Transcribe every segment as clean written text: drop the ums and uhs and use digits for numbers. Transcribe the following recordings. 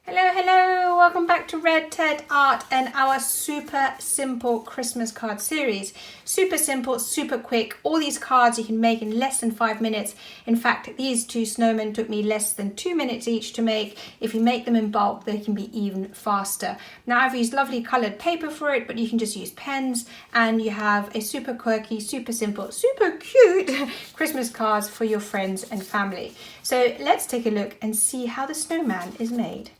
Hello, hello! Welcome back to Red Ted Art and our super simple Christmas card series. Super simple, super quick. All these cards you can make in less than 5 minutes. In fact, these two snowmen took me less than 2 minutes each to make. If you make them in bulk, they can be even faster. Now I've used lovely coloured paper for it, but you can just use pens, and you have a super quirky, super simple, super cute Christmas cards for your friends and family. So let's take a look and see how the snowman is made.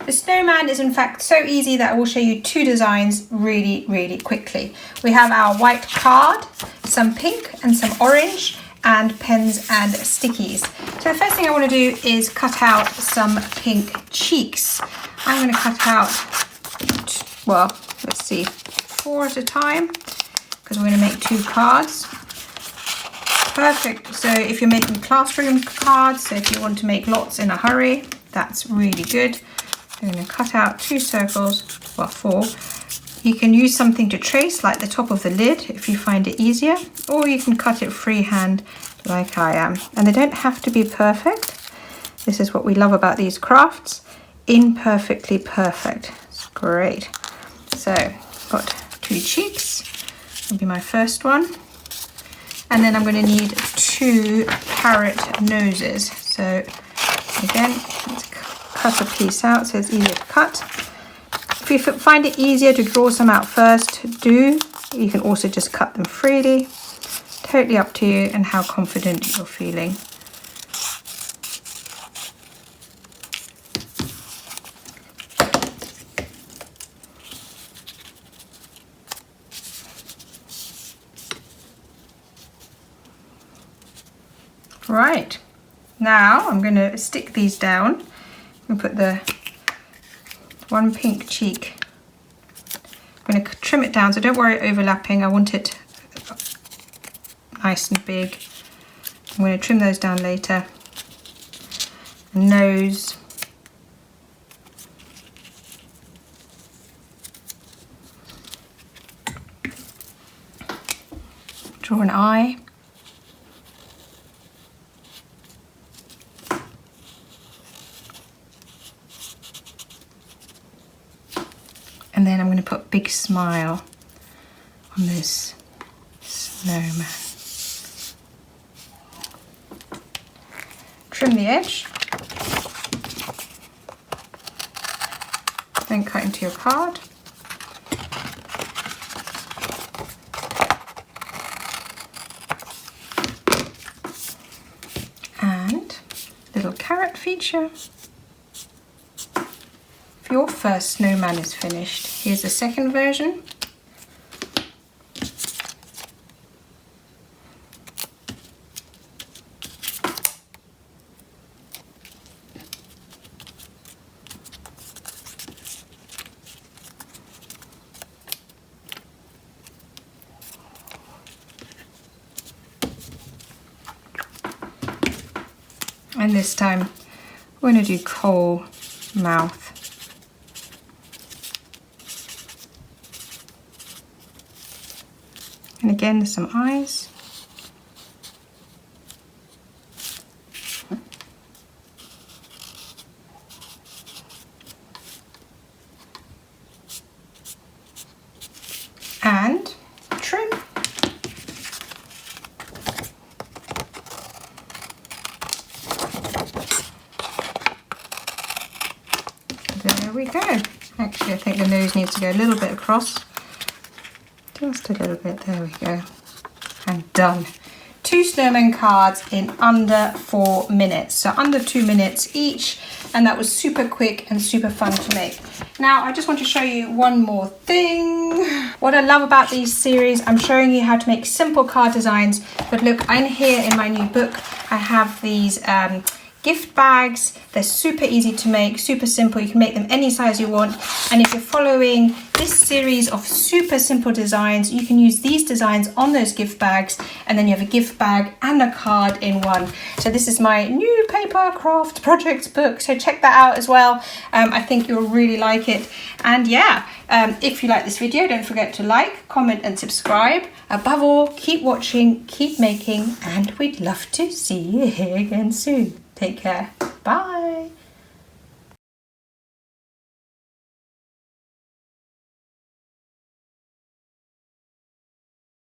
The snowman is in fact so easy that I will show you two designs really quickly. We have our white card, some pink and some orange, and pens and stickies. So the first thing I want to do is cut out some pink cheeks. I'm going to cut out, well, let's see, 4 at a time, because we're going to make 2 cards. Perfect. So if you're making classroom cards, so if you want to make lots in a hurry, that's really good. I'm going to cut out 2 circles, well 4. You can use something to trace like the top of the lid if you find it easier, or you can cut it freehand like I am. And they don't have to be perfect. This is what we love about these crafts. Imperfectly perfect. It's great. So got 2 cheeks. That'll be my first one. And then I'm going to need 2 carrot noses. So again, let's cut a piece out so it's easier to cut. If you find it easier to draw some out first, do. You can also just cut them freely. Totally up to you and how confident you're feeling. Right, now I'm going to stick these down and put the one pink cheek. I'm going to trim it down, so don't worry overlapping. I want it nice and big. I'm going to trim those down later. Nose. Draw an eye. And then I'm going to put a big smile on this snowman. Trim the edge. Then cut into your card. And little carrot feature. Your first snowman is finished. Here's the second version. And this time we're going to do coal mouth. And again, there's some eyes. And trim. There we go. Actually, I think the nose needs to go a little bit across. Just a little bit, there we go, and done. 2 snowman cards in under 4 minutes, so under 2 minutes each, and that was super quick and super fun to make. Now I just want to show you one more thing. What I love about these series, I'm showing you how to make simple card designs, but look, in here in my new book I have these gift bags. They're super easy to make, super simple. You can make them any size you want. And if you're following this series of super simple designs, you can use these designs on those gift bags, and then you have a gift bag and a card in one. So this is my new paper craft projects book, so check that out as well. I think you'll really like it. And yeah, if you like this video, don't forget to like, comment and subscribe. Above all, keep watching, keep making, and we'd love to see you here again soon. Take care. Bye.